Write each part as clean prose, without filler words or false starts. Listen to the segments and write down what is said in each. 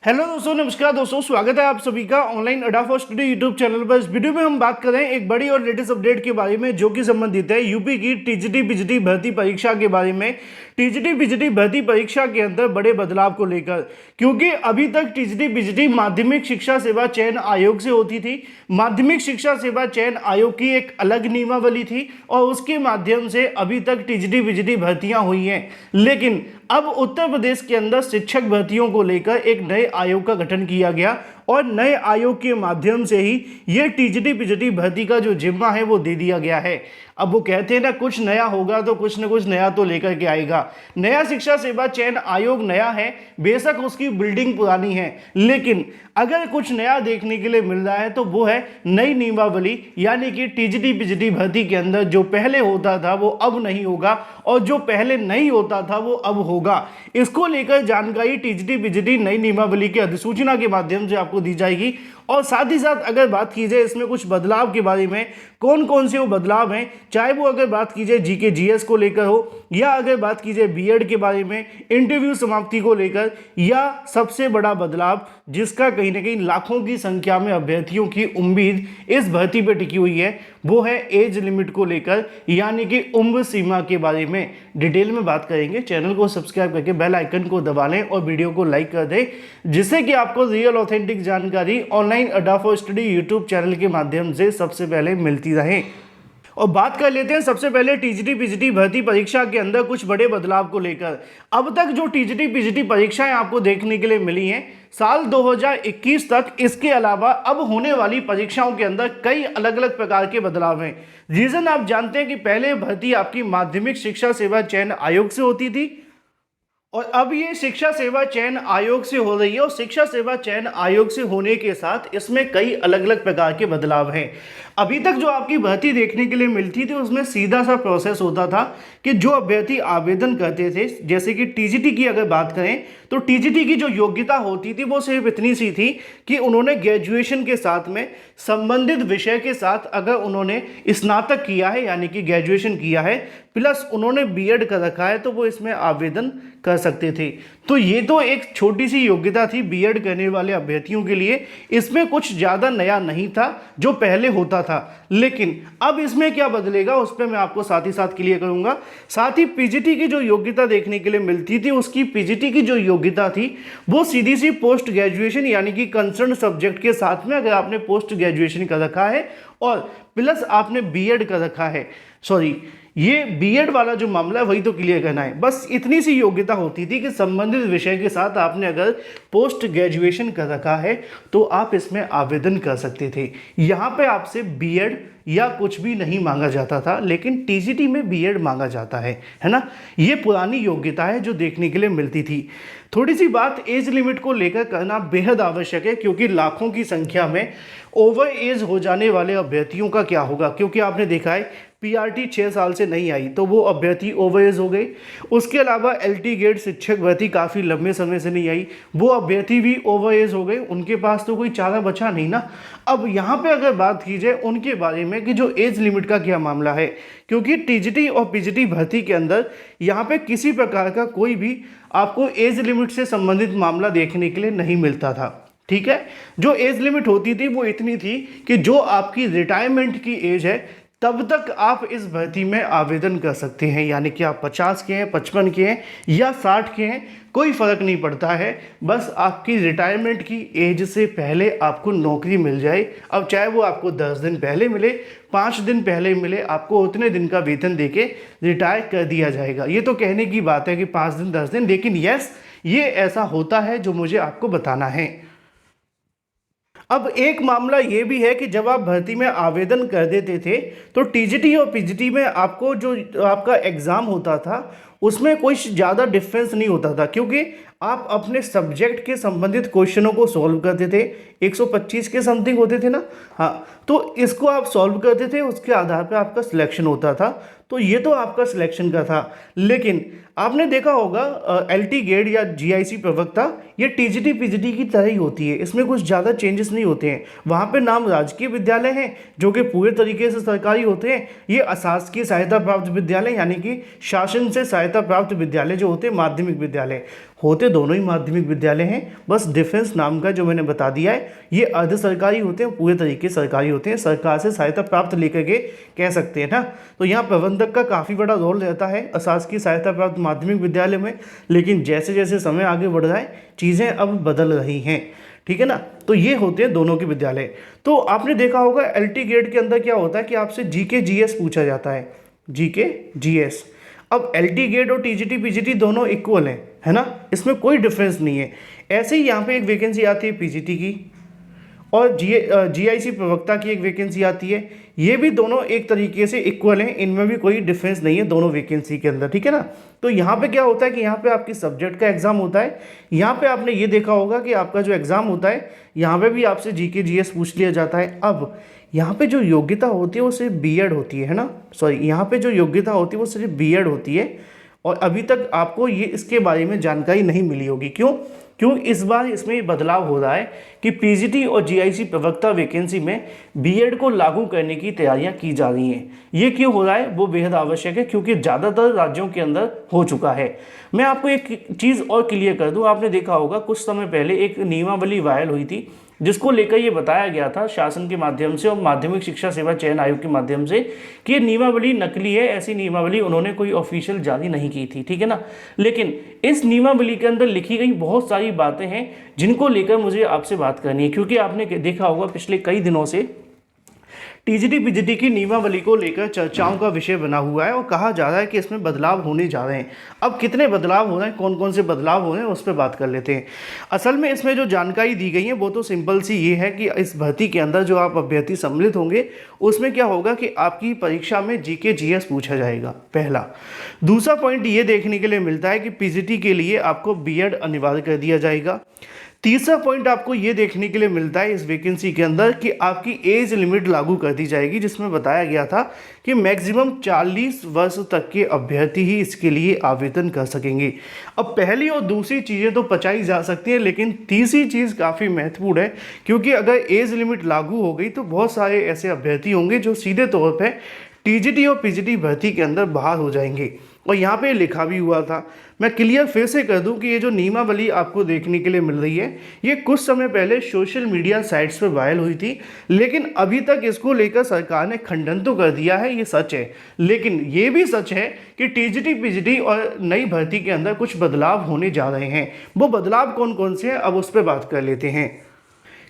Hello दोस्तों, नमस्कार दोस्तों, स्वागत है आप सभी का ऑनलाइन अड्डा फॉर स्टडी यूट्यूब चैनल पर। इस वीडियो में हम बात कर रहे हैं एक बड़ी और लेटेस्ट अपडेट के बारे में जो कि संबंधित है यूपी की टीजीटी पीजीटी भर्ती परीक्षा के बारे में। टीजीटी पीजीटी भर्ती परीक्षा के अंदर बड़े बदलाव को लेकर, क्योंकि अभी तक टीजीटी पीजीटी माध्यमिक शिक्षा सेवा चयन आयोग से होती थी। माध्यमिक शिक्षा सेवा चयन आयोग की एक अलग नियमावली थी और उसके माध्यम से अभी तक टीजीटी पीजीटी भर्तियां हुई हैं। लेकिन अब उत्तर प्रदेश के अंदर शिक्षक भर्तियों को लेकर एक नए आयोग का गठन किया गया और नए आयोग के माध्यम से ही ये टीजीटी पीजीटी भर्ती का जो जिम्मा है वो दे दिया गया है। अब वो कहते हैं ना, कुछ नया होगा तो कुछ न कुछ नया तो लेकर के आएगा। नया शिक्षा सेवा चयन आयोग नया है, बेशक उसकी बिल्डिंग पुरानी है, लेकिन अगर कुछ नया देखने के लिए मिल रहा है तो वो है नई नियमावली, यानी कि टीजीटी पीजीटी भर्ती के अंदर जो पहले होता था वो अब नहीं होगा और जो पहले नहीं होता था वो अब होगा। इसको लेकर जानकारी टीजीटी पीजीटी नई नियमावली की अधिसूचना के माध्यम से आपको दी जाएगी। और साथ ही साथ अगर बात की जाए इसमें कुछ बदलाव के बारे में, कौन कौन से वो बदलाव हैं, चाहे वो अगर बात की जाए जीके जीएस को लेकर हो या अगर बात की जाए बीएड के बारे में, इंटरव्यू समाप्ति को लेकर, या सबसे बड़ा बदलाव जिसका कहीं ना कहीं लाखों की संख्या में अभ्यर्थियों की उम्मीद इस भर्ती पर टिकी हुई है, वो है एज लिमिट को लेकर, यानी कि उम्र सीमा के बारे में डिटेल में बात करेंगे। चैनल को सब्सक्राइब करके बेल आइकन को दबा लें और वीडियो को लाइक कर दें, जिससे कि आपको रियल ऑथेंटिक जानकारी ऑनलाइन अड्डा फॉर स्टडी यूट्यूब चैनल के माध्यम से सबसे पहले मिलती रहे। और बात कर लेते हैं सबसे पहले टीजीटी पीजीटी भर्ती परीक्षा के अंदर कुछ बड़े बदलाव को लेकर। अब तक जो टीजीटी पीजीटी परीक्षाएं आपको देखने के लिए मिली हैं साल 2021 तक, इसके अलावा अब होने वाली परीक्षाओं के अंदर कई अलग अलग प्रकार के बदलाव हैं। रीजन आप जानते हैं कि पहले भर्ती आपकी माध्यमिक शिक्षा सेवा चयन आयोग से होती थी और अब ये शिक्षा सेवा चयन आयोग से हो रही है। और शिक्षा सेवा चयन आयोग से होने के साथ इसमें कई अलग अलग प्रकार के बदलाव हैं। अभी तक जो आपकी भर्ती देखने के लिए मिलती थी उसमें सीधा सा प्रोसेस होता था कि जो अभ्यर्थी आवेदन करते थे, जैसे कि टीजीटी की अगर बात करें तो टीजीटी की जो योग्यता होती थी वो सिर्फ इतनी सी थी कि उन्होंने ग्रेजुएशन के साथ में संबंधित विषय के साथ अगर उन्होंने स्नातक किया है, यानी कि ग्रेजुएशन किया है, प्लस उन्होंने बीएड कर रखा है, तो वो इसमें आवेदन कर सकते थे। तो ये तो एक छोटी सी योग्यता थी बीएड करने वाले अभ्यर्थियों के लिए, इसमें कुछ ज़्यादा नया नहीं था जो पहले होता था। लेकिन अब इसमें क्या बदलेगा उस पर मैं आपको साथ ही साथ क्लियर करूंगा। साथ ही पीजीटी की जो योग्यता देखने के लिए मिलती थी, उसकी पीजीटी की जो योग्यता थी वो सीधी सी पोस्ट ग्रेजुएशन, यानी कि कंसर्न सब्जेक्ट के साथ में अगर आपने पोस्ट ग्रेजुएशन कर रखा है और प्लस आपने बीएड कर रखा है, सॉरी ये बीएड वाला जो मामला है वही तो क्लियर करना है, बस इतनी सी योग्यता होती थी कि संबंधित विषय के साथ आपने अगर पोस्ट ग्रेजुएशन कर रखा है तो आप इसमें आवेदन कर सकते थे। यहाँ पे आपसे बीएड या कुछ भी नहीं मांगा जाता था, लेकिन टीजीटी में बीएड मांगा जाता है ना। ये पुरानी योग्यता है जो देखने के लिए मिलती थी। थोड़ी सी बात एज लिमिट को लेकर करना बेहद आवश्यक है, क्योंकि लाखों की संख्या में ओवर एज हो जाने वाले अभ्यर्थियों का क्या होगा, क्योंकि आपने देखा है पीआरटी 6 साल से नहीं आई तो वो अभ्यर्थी ओवर एज हो गए। उसके अलावा एलटी ग्रेड शिक्षक भर्ती काफ़ी लंबे समय से नहीं आई, वो अभ्यर्थी भी ओवर एज हो गए, उनके पास तो कोई चारा बचा नहीं ना। अब यहाँ पे अगर बात की जाए उनके बारे में कि जो एज लिमिट का क्या मामला है, क्योंकि टीजीटी और पीजीटी भर्ती के अंदर यहाँ पे किसी प्रकार का कोई भी आपको एज लिमिट से संबंधित मामला देखने के लिए नहीं मिलता था। ठीक है, जो एज लिमिट होती थी वो इतनी थी कि जो आपकी रिटायरमेंट की एज है तब तक आप इस भर्ती में आवेदन कर सकते हैं, यानी कि आप 50 के हैं, 55 के हैं या 60 के हैं, कोई फ़र्क नहीं पड़ता है, बस आपकी रिटायरमेंट की एज से पहले आपको नौकरी मिल जाए। अब चाहे वो आपको 10 दिन पहले मिले, 5 दिन पहले मिले, आपको उतने दिन का वेतन देके रिटायर कर दिया जाएगा। ये तो कहने की बात है कि 5 दिन 10 दिन, लेकिन यस ये ऐसा होता है जो मुझे आपको बताना है। अब एक मामला ये भी है कि जब आप भर्ती में आवेदन कर देते थे तो टीजीटी और पीजीटी में आपको जो आपका एग्ज़ाम होता था उसमें कोई ज़्यादा डिफरेंस नहीं होता था, क्योंकि आप अपने सब्जेक्ट के संबंधित क्वेश्चनों को सॉल्व करते थे। 125 के समथिंग होते थे ना, हाँ, तो इसको आप सॉल्व करते थे, उसके आधार पर आपका सिलेक्शन होता था। तो ये तो आपका सिलेक्शन का था। लेकिन आपने देखा होगा एलटी ग्रेड या जीआईसी प्रवक्ता ये टीजीटी पीजीटी की तरह ही होती है, इसमें कुछ ज़्यादा चेंजेस नहीं होते हैं। वहाँ पे नाम राजकीय विद्यालय हैं जो कि पूरे तरीके से सरकारी होते हैं। ये अशासकीय सहायता प्राप्त विद्यालय, यानी कि शासन से सहायता प्राप्त विद्यालय जो होते हैं माध्यमिक विद्यालय होते होते दोनों ही माध्यमिक विद्यालय हैं, बस डिफरेंस नाम का जो मैंने बता दिया है। ये अर्ध सरकारी होते हैं, पूरे तरीके सरकारी होते हैं, सरकार से सहायता प्राप्त लेकर के कह सकते हैं ना। तो यहाँ प्रबंधक का काफ़ी बड़ा रोल रहता है अशासकीय सहायता प्राप्त माध्यमिक विद्यालय में, लेकिन जैसे जैसे समय आगे बढ़ रहा है चीज़ें अब बदल रही हैं, ठीक है ना। तो ये होते हैं दोनों के विद्यालय। तो आपने देखा होगा एलटी ग्रेड के अंदर क्या होता है कि आपसे जीके जीएस पूछा जाता है, जीके जीएस। अब एलटी ग्रेड और टीजीटी पीजीटी दोनों इक्वल हैं, है ना, इसमें कोई डिफरेंस नहीं है। ऐसे ही यहाँ पे एक वैकेंसी आती है पीजीटी की और जीआईसी प्रवक्ता की एक वैकेंसी आती है। ये भी दोनों एक तरीके से इक्वल हैं, इनमें भी कोई डिफरेंस नहीं है दोनों वैकेंसी के अंदर, ठीक है ना। तो यहाँ पे क्या होता है कि यहाँ पे आपकी सब्जेक्ट का एग्जाम होता है। यहाँ पे आपने ये देखा होगा कि आपका जो एग्जाम होता है यहाँ पे भी आपसे जीके जीएस पूछ लिया जाता है। अब यहाँ पे जो योग्यता होती है वो सिर्फ बीएड होती है ना, सॉरी, यहाँ पे जो योग्यता होती है वो सिर्फ बीएड होती है और अभी तक आपको ये इसके बारे में जानकारी नहीं मिली होगी। क्यों इस बार इसमें बदलाव हो रहा है कि पीजीटी और जीआईसी प्रवक्ता वैकेंसी में बीएड को लागू करने की तैयारियां की जा रही हैं। ये क्यों हो रहा है वो बेहद आवश्यक है, क्योंकि ज़्यादातर राज्यों के अंदर हो चुका है। मैं आपको एक चीज़ और क्लियर कर दूं, आपने देखा होगा कुछ समय पहले एक नियमावली वायरल हुई थी जिसको लेकर ये बताया गया था शासन के माध्यम से और माध्यमिक शिक्षा सेवा चयन आयोग के माध्यम से कि ये नियमावली नकली है। ऐसी नियमावली उन्होंने कोई ऑफिशियल जारी नहीं की थी, ठीक है ना। लेकिन इस नियमावली के अंदर लिखी गई बहुत सारी बातें हैं जिनको लेकर मुझे आपसे बात करनी है, क्योंकि आपने देखा होगा पिछले कई दिनों से टीजीटी पीजीटी की नियमावली को लेकर चर्चाओं का विषय बना हुआ है और कहा जा रहा है कि इसमें बदलाव होने जा रहे हैं। अब कितने बदलाव हो रहे हैं, कौन कौन से बदलाव हो रहे हैं, उस पर बात कर लेते हैं। असल में इसमें जो जानकारी दी गई है वो तो सिंपल सी ये है कि इस भर्ती के अंदर जो आप अभ्यर्थी सम्मिलित होंगे उसमें क्या होगा कि आपकी परीक्षा में जीके जीएस पूछा जाएगा, पहला। दूसरा पॉइंट ये देखने के लिए मिलता है कि पीजीटी के लिए आपको बीएड अनिवार्य कर दिया जाएगा। तीसरा पॉइंट आपको ये देखने के लिए मिलता है इस वैकेंसी के अंदर कि आपकी एज लिमिट लागू कर दी जाएगी, जिसमें बताया गया था कि मैक्सिमम 40 वर्ष तक के अभ्यर्थी ही इसके लिए आवेदन कर सकेंगे। अब पहली और दूसरी चीज़ें तो पचाई जा सकती हैं, लेकिन तीसरी चीज़ काफ़ी महत्वपूर्ण है, क्योंकि अगर एज लिमिट लागू हो गई तो बहुत सारे ऐसे अभ्यर्थी होंगे जो सीधे तौर पर टीजीटी और पीजीटी भर्ती के अंदर बाहर हो जाएंगे। और यहाँ पे लिखा भी हुआ था, मैं क्लियर फिर से कर दूं कि ये जो नियमावली आपको देखने के लिए मिल रही है ये कुछ समय पहले सोशल मीडिया साइट्स पर वायरल हुई थी, लेकिन अभी तक इसको लेकर सरकार ने खंडन तो कर दिया है, ये सच है। लेकिन ये भी सच है कि टीजीटी पीजीटी और नई भर्ती के अंदर कुछ बदलाव होने जा रहे हैं। वो बदलाव कौन कौन से हैं अब उस पर बात कर लेते हैं।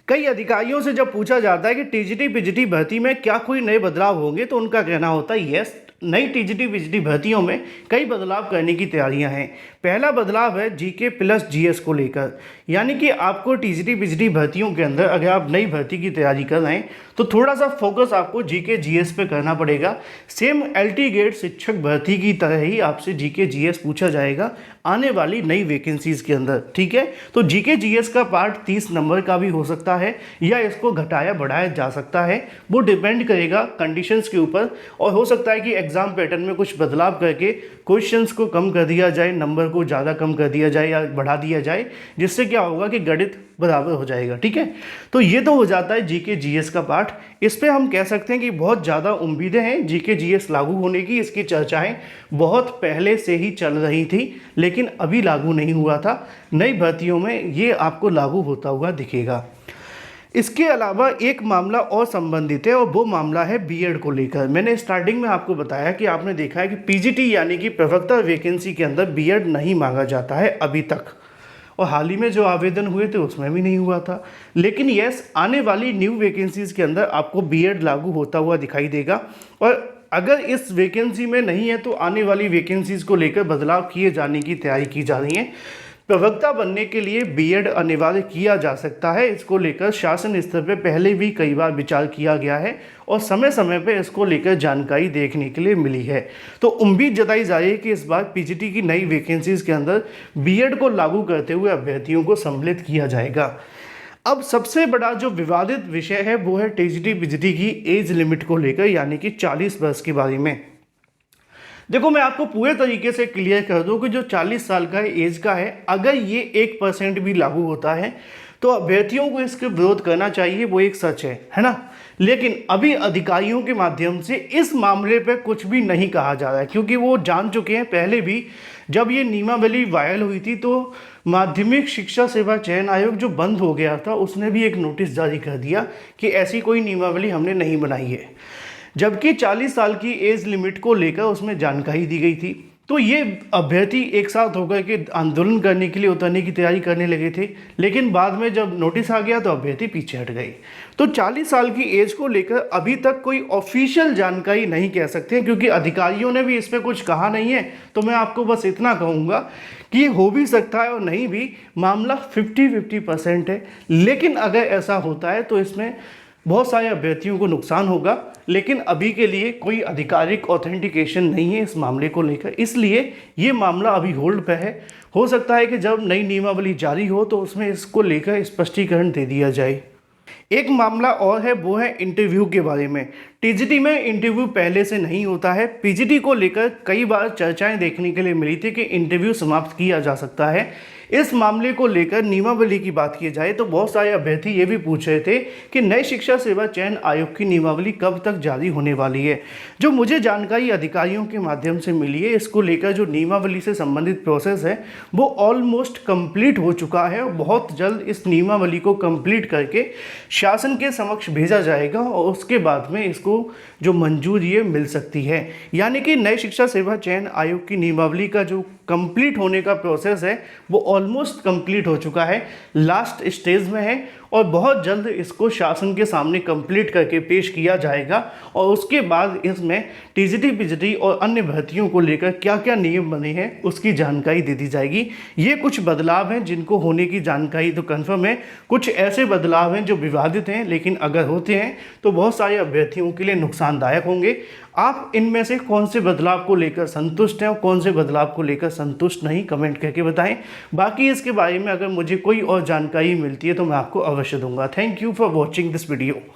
कई अधिकारियों से जब पूछा जाता है कि टीजीटी पीजीटी भर्ती में क्या कोई नए बदलाव होंगे तो उनका कहना होता है यस, नई टीजीटी पीजीटी भर्तियों में कई बदलाव करने की तैयारियां हैं। पहला बदलाव है जीके प्लस जीएस को लेकर, यानी कि आपको टीजीटी पीजीटी भर्तियों के अंदर अगर आप नई भर्ती की तैयारी कर रहे हैं तो थोड़ा सा फोकस आपको जीके जीएस पे करना पड़ेगा। सेम एलटी ग्रेड शिक्षक भर्ती की तरह ही आपसे जीके जीएस पूछा जाएगा आने वाली नई वैकेंसीज के अंदर, ठीक है। तो जीके जीएस का पार्ट 30 नंबर का भी हो सकता है या इसको घटाया बढ़ाया जा सकता है, वो डिपेंड करेगा कंडीशंस के ऊपर। और हो सकता है कि एग्जाम पैटर्न में कुछ बदलाव करके क्वेश्चंस को कम कर दिया जाए, नंबर को ज़्यादा कम कर दिया जाए या बढ़ा दिया जाए, जिससे क्या होगा कि गणित बराबर हो जाएगा, ठीक है। तो ये तो हो जाता है जीके जीएस का पार्ट। इस पे हम कह सकते हैं कि बहुत ज़्यादा उम्मीदें हैं जीके जीएस लागू होने की। इसकी चर्चाएं बहुत पहले से ही चल रही थी, लेकिन अभी लागू नहीं हुआ था। नई भर्तियों में ये आपको लागू होता हुआ दिखेगा। इसके अलावा एक मामला और संबंधित है और वो मामला है बीएड को लेकर। मैंने स्टार्टिंग में आपको बताया कि आपने देखा है कि पीजीटी यानी कि प्रवक्ता वैकेंसी के अंदर बीएड नहीं मांगा जाता है अभी तक, और हाल ही में जो आवेदन हुए थे उसमें भी नहीं हुआ था। लेकिन यस, आने वाली न्यू वैकेंसीज़ के अंदर आपको बीएड लागू होता हुआ दिखाई देगा। और अगर इस वैकेंसी में नहीं है तो आने वाली वैकेंसीज़ को लेकर बदलाव किए जाने की तैयारी की जा रही है। प्रवक्ता बनने के लिए बीएड अनिवार्य किया जा सकता है। इसको लेकर शासन स्तर पर पहले भी कई बार विचार किया गया है और समय समय पर इसको लेकर जानकारी देखने के लिए मिली है। तो उम्मीद जताई जा रही है कि इस बार पीजीटी की नई वैकेंसीज के अंदर बीएड को लागू करते हुए अभ्यर्थियों को सम्मिलित किया जाएगा। अब सबसे बड़ा जो विवादित विषय है वो है टीजीटी पीजीटी की एज लिमिट को लेकर, यानी कि 40 वर्ष के बारे में। देखो, मैं आपको पूरे तरीके से क्लियर कर दूं कि जो 40 साल का एज का है, अगर ये 1% भी लागू होता है तो अभ्यर्थियों को इसके विरोध करना चाहिए, वो एक सच है ना। लेकिन अभी अधिकारियों के माध्यम से इस मामले पर कुछ भी नहीं कहा जा रहा है, क्योंकि वो जान चुके हैं। पहले भी जब ये नियमावली वायरल हुई थी तो माध्यमिक शिक्षा सेवा चयन आयोग जो बंद हो गया था उसने भी एक नोटिस जारी कर दिया कि ऐसी कोई नियमावली हमने नहीं बनाई है, जबकि 40 साल की एज लिमिट को लेकर उसमें जानकारी दी गई थी। तो ये अभ्यर्थी एक साथ होकर के आंदोलन करने के लिए उतरने की तैयारी करने लगे थे, लेकिन बाद में जब नोटिस आ गया तो अभ्यर्थी पीछे हट गए। तो 40 साल की एज को लेकर अभी तक कोई ऑफिशियल जानकारी नहीं कह सकते, क्योंकि अधिकारियों ने भी इस पर कुछ कहा नहीं है। तो मैं आपको बस इतना कहूँगा कि ये हो भी सकता है और नहीं भी, मामला 50-50% है। लेकिन अगर ऐसा होता है तो इसमें बहुत सारे अभ्यर्थियों को नुकसान होगा, लेकिन अभी के लिए कोई आधिकारिक ऑथेंटिकेशन नहीं है इस मामले को लेकर, इसलिए ये मामला अभी होल्ड पे है। हो सकता है कि जब नई नियमावली जारी हो तो उसमें इसको लेकर स्पष्टीकरण दे दिया जाए। एक मामला और है, वो है इंटरव्यू के बारे में। टीजीटी में इंटरव्यू पहले से नहीं होता है। पीजीटी को लेकर कई बार चर्चाएं देखने के लिए मिली थी कि इंटरव्यू समाप्त किया जा सकता है। इस मामले को लेकर नियमावली की बात की जाए तो बहुत सारे अभ्यर्थी ये भी पूछ रहे थे कि नई शिक्षा सेवा चयन आयोग की नियमावली कब तक जारी होने वाली है। जो मुझे जानकारी अधिकारियों के माध्यम से मिली है, इसको लेकर जो नियमावली से संबंधित प्रोसेस है वो ऑलमोस्ट कंप्लीट हो चुका है और बहुत जल्द इस नियमावली को कंप्लीट करके शासन के समक्ष भेजा जाएगा और उसके बाद में इसको जो मंजूरी है मिल सकती है। यानी कि नई शिक्षा सेवा चयन आयोग की नियमावली का जो कंप्लीट होने का प्रोसेस है वो ऑलमोस्ट कंप्लीट हो चुका है, लास्ट स्टेज में है और बहुत जल्द इसको शासन के सामने कंप्लीट करके पेश किया जाएगा। और उसके बाद इसमें टीजीटी पीजीटी और अन्य भर्तियों को लेकर क्या क्या नियम बने हैं उसकी जानकारी दे दी जाएगी। ये कुछ बदलाव हैं जिनको होने की जानकारी तो कन्फर्म है, कुछ ऐसे बदलाव हैं जो विवादित हैं, लेकिन अगर होते हैं तो बहुत सारे अभ्यर्थियों के लिए नुकसानदायक होंगे। आप इनमें से कौन से बदलाव को लेकर संतुष्ट हैं और कौन से बदलाव को लेकर संतुष्ट नहीं, कमेंट करके बताएं। बाकी इसके बारे में अगर मुझे कोई और जानकारी मिलती है तो मैं आपको अवश्य दूंगा। Thank you for watching this video.